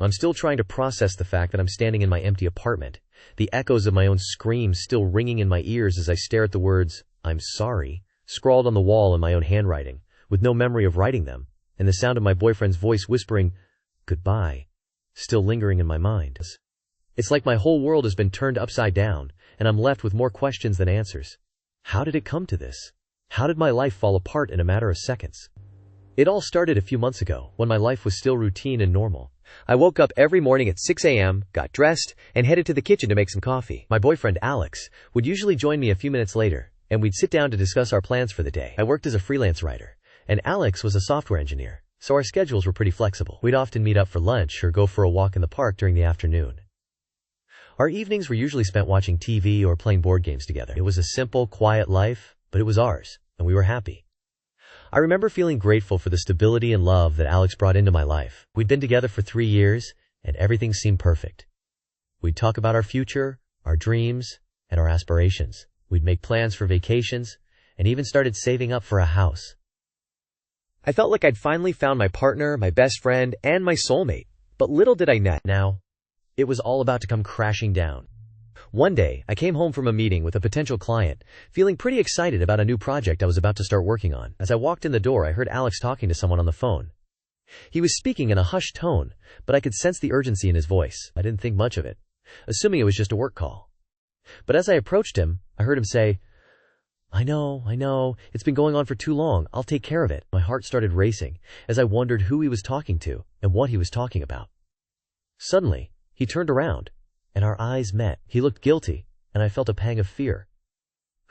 I'm still trying to process the fact that I'm standing in my empty apartment, the echoes of my own screams still ringing in my ears as I stare at the words, "I'm sorry," scrawled on the wall in my own handwriting, with no memory of writing them, and the sound of my boyfriend's voice whispering, "Goodbye," still lingering in my mind. It's like my whole world has been turned upside down, and I'm left with more questions than answers. How did it come to this? How did my life fall apart in a matter of seconds? It all started a few months ago, when my life was still routine and normal. I woke up every morning at 6 a.m., got dressed, and headed to the kitchen to make some coffee. My boyfriend Alex would usually join me a few minutes later, and we'd sit down to discuss our plans for the day. I worked as a freelance writer, and Alex was a software engineer, so our schedules were pretty flexible. We'd often meet up for lunch or go for a walk in the park during the afternoon. Our evenings were usually spent watching TV or playing board games together. It was a simple, quiet life, but it was ours, and we were happy. I remember feeling grateful for the stability and love that Alex brought into my life. We'd been together for 3 years, and everything seemed perfect. We'd talk about our future, our dreams, and our aspirations. We'd make plans for vacations, and even started saving up for a house. I felt like I'd finally found my partner, my best friend, and my soulmate, but little did I know. Now, it was all about to come crashing down. One day, I came home from a meeting with a potential client, feeling pretty excited about a new project I was about to start working on. As I walked in the door, I heard Alex talking to someone on the phone. He was speaking in a hushed tone, but I could sense the urgency in his voice. I didn't think much of it, assuming it was just a work call. But as I approached him, I heard him say, I know, it's been going on for too long. I'll take care of it." My heart started racing as I wondered who he was talking to and what he was talking about. Suddenly, he turned around, and our eyes met. He looked guilty, and I felt a pang of fear.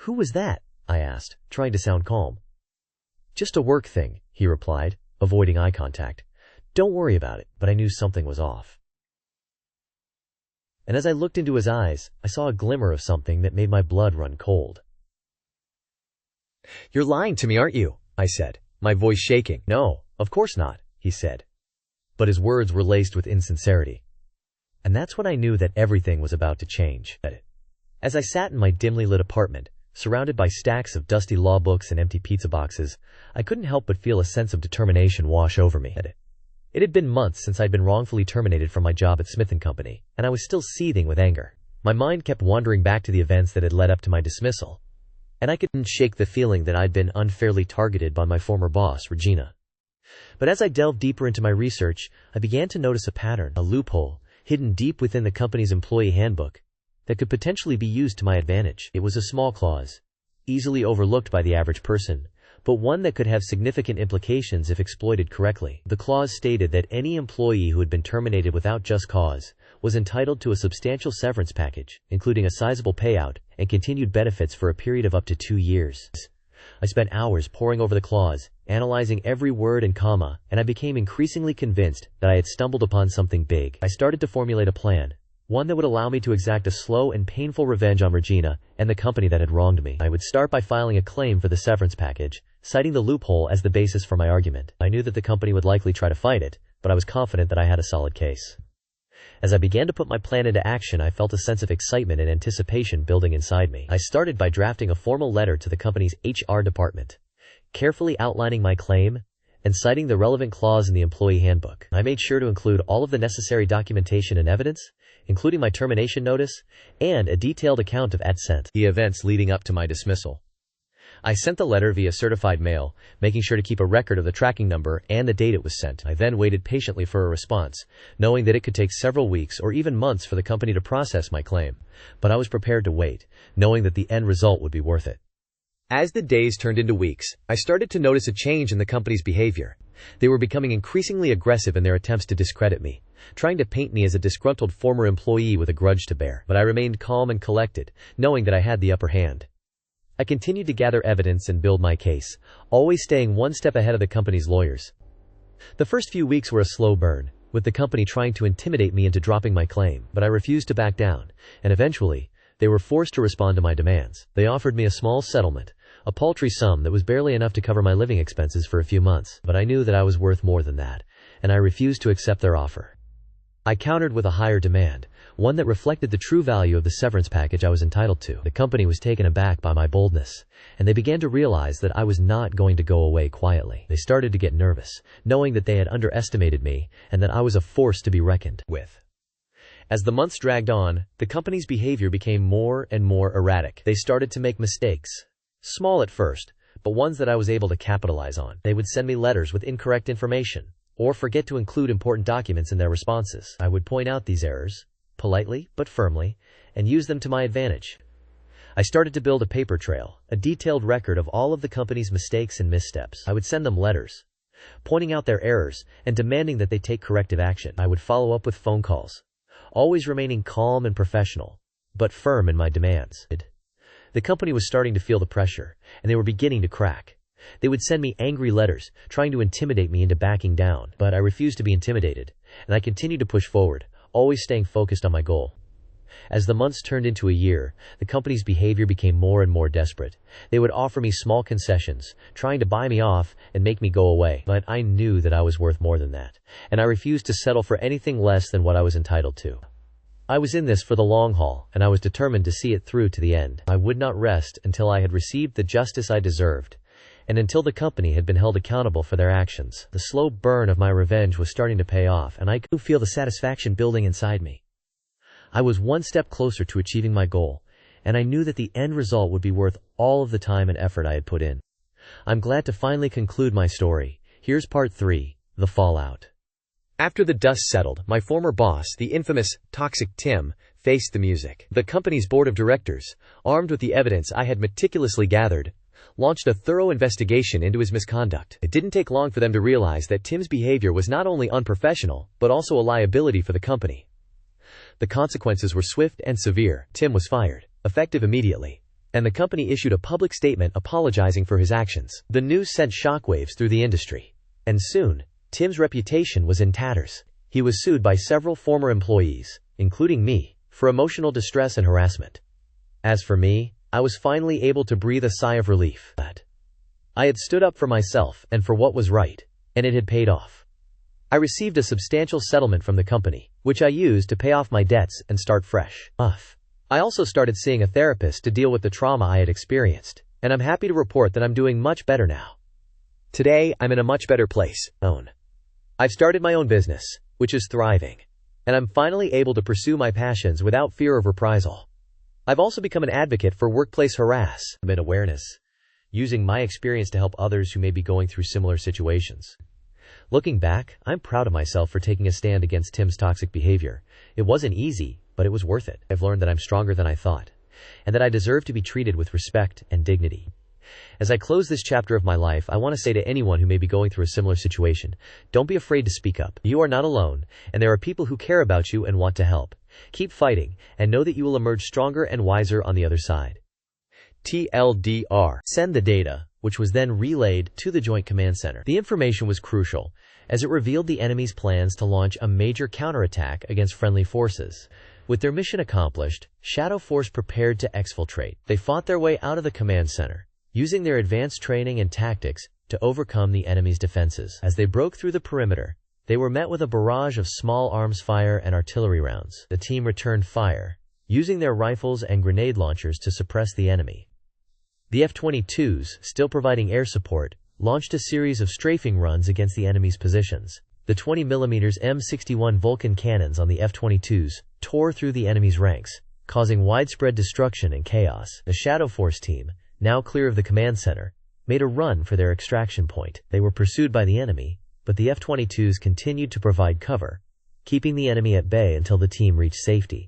"Who was that?" I asked, trying to sound calm. "Just a work thing," he replied, avoiding eye contact. "Don't worry about it." But I knew something was off. And as I looked into his eyes, I saw a glimmer of something that made my blood run cold. "You're lying to me, aren't you?" I said, my voice shaking. "No, of course not," he said. But his words were laced with insincerity. And that's when I knew that everything was about to change. As I sat in my dimly lit apartment, surrounded by stacks of dusty law books and empty pizza boxes, I couldn't help but feel a sense of determination wash over me. It had been months since I'd been wrongfully terminated from my job at Smith & Company, and I was still seething with anger. My mind kept wandering back to the events that had led up to my dismissal, and I couldn't shake the feeling that I'd been unfairly targeted by my former boss, Regina. But as I delved deeper into my research, I began to notice a pattern, a loophole, hidden deep within the company's employee handbook, that could potentially be used to my advantage. It was a small clause, easily overlooked by the average person, but one that could have significant implications if exploited correctly. The clause stated that any employee who had been terminated without just cause was entitled to a substantial severance package, including a sizable payout and continued benefits for a period of up to 2 years. I spent hours poring over the clause, analyzing every word and comma, and I became increasingly convinced that I had stumbled upon something big. I started to formulate a plan, one that would allow me to exact a slow and painful revenge on Regina and the company that had wronged me. I would start by filing a claim for the severance package, citing the loophole as the basis for my argument. I knew that the company would likely try to fight it, but I was confident that I had a solid case. As I began to put my plan into action, I felt a sense of excitement and anticipation building inside me. I started by drafting a formal letter to the company's HR department, carefully outlining my claim and citing the relevant clause in the employee handbook. I made sure to include all of the necessary documentation and evidence, including my termination notice and a detailed account of the events leading up to my dismissal. I sent the letter via certified mail, making sure to keep a record of the tracking number and the date it was sent. I then waited patiently for a response, knowing that it could take several weeks or even months for the company to process my claim. But I was prepared to wait, knowing that the end result would be worth it. As the days turned into weeks, I started to notice a change in the company's behavior. They were becoming increasingly aggressive in their attempts to discredit me, trying to paint me as a disgruntled former employee with a grudge to bear. But I remained calm and collected, knowing that I had the upper hand. I continued to gather evidence and build my case, always staying one step ahead of the company's lawyers. The first few weeks were a slow burn, with the company trying to intimidate me into dropping my claim, but I refused to back down, and eventually, they were forced to respond to my demands. They offered me a small settlement, a paltry sum that was barely enough to cover my living expenses for a few months, but I knew that I was worth more than that, and I refused to accept their offer. I countered with a higher demand, one that reflected the true value of the severance package I was entitled to. The company was taken aback by my boldness, and they began to realize that I was not going to go away quietly. They started to get nervous, knowing that they had underestimated me and that I was a force to be reckoned with. As the months dragged on, the company's behavior became more and more erratic. They started to make mistakes. Small at first, but ones that I was able to capitalize on. They would send me letters with incorrect information, or forget to include important documents in their responses. I would point out these errors, politely but firmly, and use them to my advantage. I started to build a paper trail, a detailed record of all of the company's mistakes and missteps. I would send them letters, pointing out their errors and demanding that they take corrective action. I would follow up with phone calls, always remaining calm and professional, but firm in my demands. The company was starting to feel the pressure, and they were beginning to crack. They would send me angry letters, trying to intimidate me into backing down, but I refused to be intimidated, and I continued to push forward, always staying focused on my goal. As the months turned into a year, the company's behavior became more and more desperate. They would offer me small concessions, trying to buy me off and make me go away, but I knew that I was worth more than that, and I refused to settle for anything less than what I was entitled to. I was in this for the long haul, and I was determined to see it through to the end. I would not rest until I had received the justice I deserved, and until the company had been held accountable for their actions. The slow burn of my revenge was starting to pay off, and I could feel the satisfaction building inside me. I was one step closer to achieving my goal, and I knew that the end result would be worth all of the time and effort I had put in. I'm glad to finally conclude my story. Here's part 3, the fallout. After the dust settled, my former boss, the infamous Toxic Tim, faced the music. The company's board of directors, armed with the evidence I had meticulously gathered, launched a thorough investigation into his misconduct. It didn't take long for them to realize that Tim's behavior was not only unprofessional, but also a liability for the company. The consequences were swift and severe. Tim was fired, effective immediately, and the company issued a public statement apologizing for his actions. The news sent shockwaves through the industry, and soon, Tim's reputation was in tatters. He was sued by several former employees, including me, for emotional distress and harassment. As for me, I was finally able to breathe a sigh of relief. I had stood up for myself and for what was right, and it had paid off. I received a substantial settlement from the company, which I used to pay off my debts and start fresh. I also started seeing a therapist to deal with the trauma I had experienced, and I'm happy to report that I'm doing much better now. Today, I'm in a much better place. I've started my own business, which is thriving, and I'm finally able to pursue my passions without fear of reprisal. I've also become an advocate for workplace harassment awareness, using my experience to help others who may be going through similar situations. Looking back, I'm proud of myself for taking a stand against Tim's toxic behavior. It wasn't easy, but it was worth it. I've learned that I'm stronger than I thought, and that I deserve to be treated with respect and dignity. As I close this chapter of my life, I want to say to anyone who may be going through a similar situation, don't be afraid to speak up. You are not alone, and there are people who care about you and want to help. Keep fighting, and know that you will emerge stronger and wiser on the other side. TLDR. Send the data, which was then relayed to the Joint Command Center. The information was crucial, as it revealed the enemy's plans to launch a major counterattack against friendly forces. With their mission accomplished, Shadow Force prepared to exfiltrate. They fought their way out of the command center, using their advanced training and tactics to overcome the enemy's defenses. As they broke through the perimeter, they were met with a barrage of small arms fire and artillery rounds. The team returned fire, using their rifles and grenade launchers to suppress the enemy. The F-22s, still providing air support, launched a series of strafing runs against the enemy's positions. The 20mm M61 Vulcan cannons on the F-22s tore through the enemy's ranks, causing widespread destruction and chaos. The Shadow Force team, now clear of the command center, made a run for their extraction point. They were pursued by the enemy, but the F-22s continued to provide cover, keeping the enemy at bay until the team reached safety.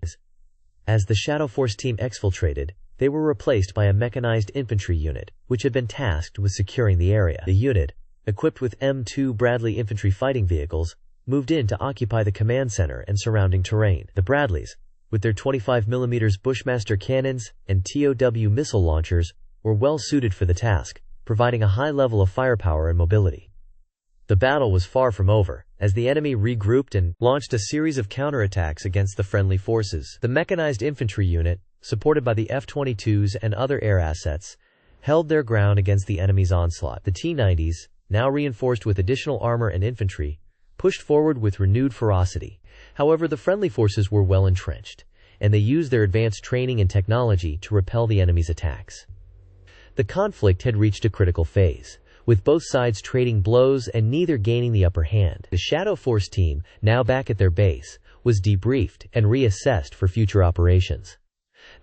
As the Shadow Force team exfiltrated, they were replaced by a mechanized infantry unit, which had been tasked with securing the area. The unit, equipped with M2 Bradley infantry fighting vehicles, moved in to occupy the command center and surrounding terrain. The Bradleys, with their 25mm Bushmaster cannons and TOW missile launchers, were well suited for the task, providing a high level of firepower and mobility. The battle was far from over, as the enemy regrouped and launched a series of counterattacks against the friendly forces. The mechanized infantry unit, supported by the F-22s and other air assets, held their ground against the enemy's onslaught. The T-90s, now reinforced with additional armor and infantry, pushed forward with renewed ferocity. However, the friendly forces were well entrenched, and they used their advanced training and technology to repel the enemy's attacks. The conflict had reached a critical phase, with both sides trading blows and neither gaining the upper hand. The Shadow Force team, now back at their base, was debriefed and reassessed for future operations.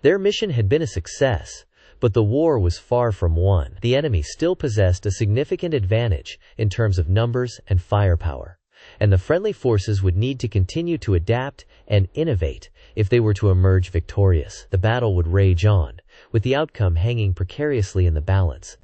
Their mission had been a success, but the war was far from won. The enemy still possessed a significant advantage in terms of numbers and firepower, and the friendly forces would need to continue to adapt and innovate if they were to emerge victorious. The battle would rage on, with the outcome hanging precariously in the balance.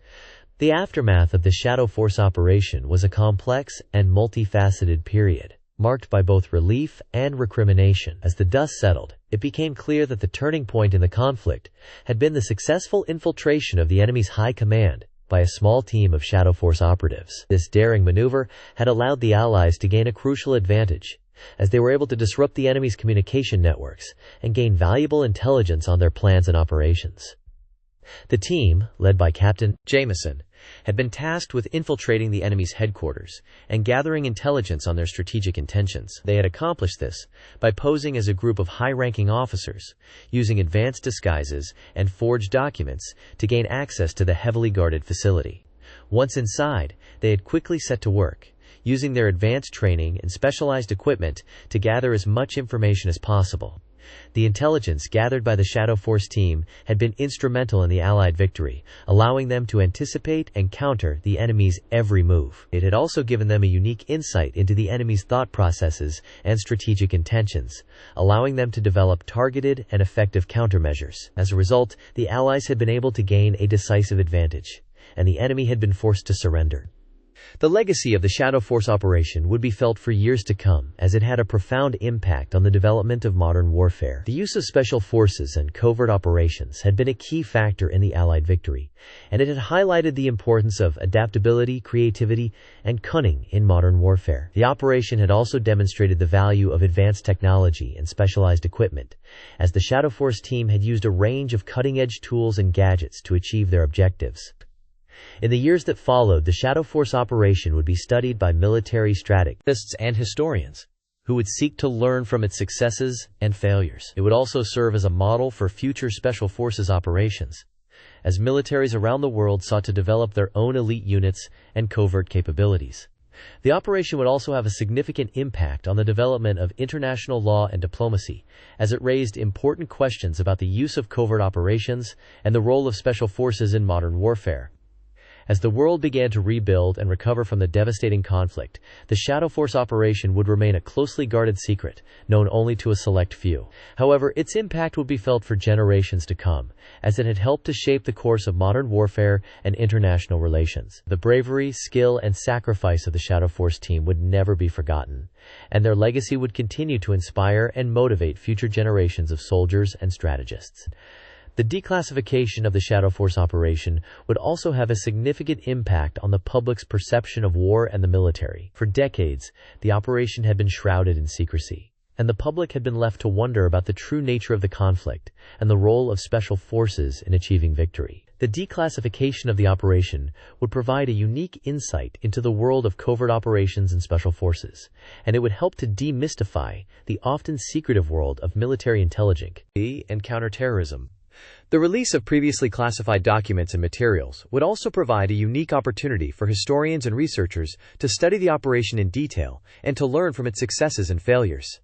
The aftermath of the Shadow Force operation was a complex and multifaceted period, marked by both relief and recrimination. As the dust settled, it became clear that the turning point in the conflict had been the successful infiltration of the enemy's high command by a small team of Shadow Force operatives. This daring maneuver had allowed the Allies to gain a crucial advantage, as they were able to disrupt the enemy's communication networks and gain valuable intelligence on their plans and operations. The team, led by Captain Jameson, had been tasked with infiltrating the enemy's headquarters and gathering intelligence on their strategic intentions. They had accomplished this by posing as a group of high-ranking officers, using advanced disguises and forged documents to gain access to the heavily guarded facility. Once inside, they had quickly set to work, using their advanced training and specialized equipment to gather as much information as possible. The intelligence gathered by the Shadow Force team had been instrumental in the Allied victory, allowing them to anticipate and counter the enemy's every move. It had also given them a unique insight into the enemy's thought processes and strategic intentions, allowing them to develop targeted and effective countermeasures. As a result, the Allies had been able to gain a decisive advantage, and the enemy had been forced to surrender. The legacy of the Shadow Force operation would be felt for years to come, as it had a profound impact on the development of modern warfare. The use of special forces and covert operations had been a key factor in the Allied victory, and it had highlighted the importance of adaptability, creativity, and cunning in modern warfare. The operation had also demonstrated the value of advanced technology and specialized equipment, as the Shadow Force team had used a range of cutting-edge tools and gadgets to achieve their objectives. In the years that followed, the Shadow Force operation would be studied by military strategists and historians, who would seek to learn from its successes and failures. It would also serve as a model for future Special Forces operations, as militaries around the world sought to develop their own elite units and covert capabilities. The operation would also have a significant impact on the development of international law and diplomacy, as it raised important questions about the use of covert operations and the role of special forces in modern warfare. As the world began to rebuild and recover from the devastating conflict, the Shadow Force operation would remain a closely guarded secret, known only to a select few. However, its impact would be felt for generations to come, as it had helped to shape the course of modern warfare and international relations. The bravery, skill, and sacrifice of the Shadow Force team would never be forgotten, and their legacy would continue to inspire and motivate future generations of soldiers and strategists. The declassification of the Shadow Force operation would also have a significant impact on the public's perception of war and the military. For decades, the operation had been shrouded in secrecy, and the public had been left to wonder about the true nature of the conflict and the role of special forces in achieving victory. The declassification of the operation would provide a unique insight into the world of covert operations and special forces, and it would help to demystify the often secretive world of military intelligence and counterterrorism. The release of previously classified documents and materials would also provide a unique opportunity for historians and researchers to study the operation in detail and to learn from its successes and failures.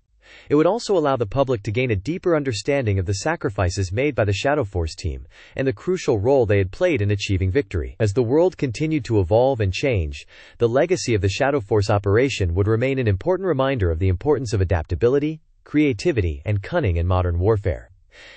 It would also allow the public to gain a deeper understanding of the sacrifices made by the Shadow Force team and the crucial role they had played in achieving victory. As the world continued to evolve and change, the legacy of the Shadow Force operation would remain an important reminder of the importance of adaptability, creativity, and cunning in modern warfare.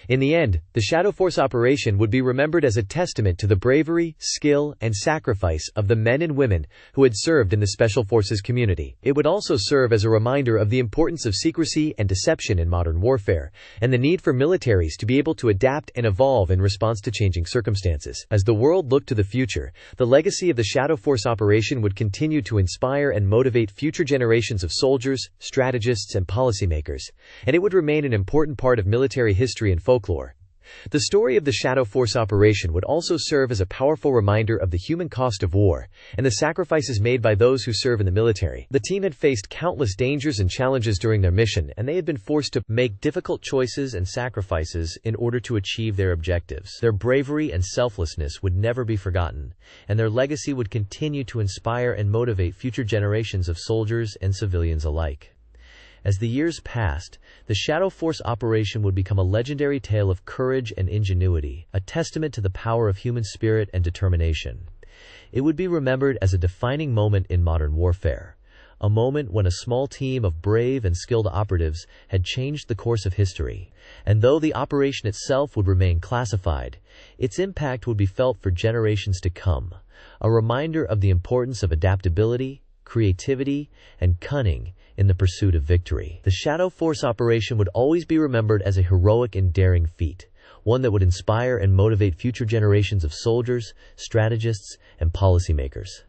In the end, the Shadow Force operation would be remembered as a testament to the bravery, skill, and sacrifice of the men and women who had served in the Special Forces community. It would also serve as a reminder of the importance of secrecy and deception in modern warfare, and the need for militaries to be able to adapt and evolve in response to changing circumstances. As the world looked to the future, the legacy of the Shadow Force operation would continue to inspire and motivate future generations of soldiers, strategists, and policymakers, and it would remain an important part of military history and folklore. The story of the Shadow Force operation would also serve as a powerful reminder of the human cost of war and the sacrifices made by those who serve in the military. The team had faced countless dangers and challenges during their mission, and they had been forced to make difficult choices and sacrifices in order to achieve their objectives. Their bravery and selflessness would never be forgotten, and their legacy would continue to inspire and motivate future generations of soldiers and civilians alike. As the years passed, the Shadow Force operation would become a legendary tale of courage and ingenuity, a testament to the power of human spirit and determination. It would be remembered as a defining moment in modern warfare, a moment when a small team of brave and skilled operatives had changed the course of history. And though the operation itself would remain classified, its impact would be felt for generations to come, a reminder of the importance of adaptability, creativity, and cunning in the pursuit of victory. The Shadow Force operation would always be remembered as a heroic and daring feat, one that would inspire and motivate future generations of soldiers, strategists, and policymakers.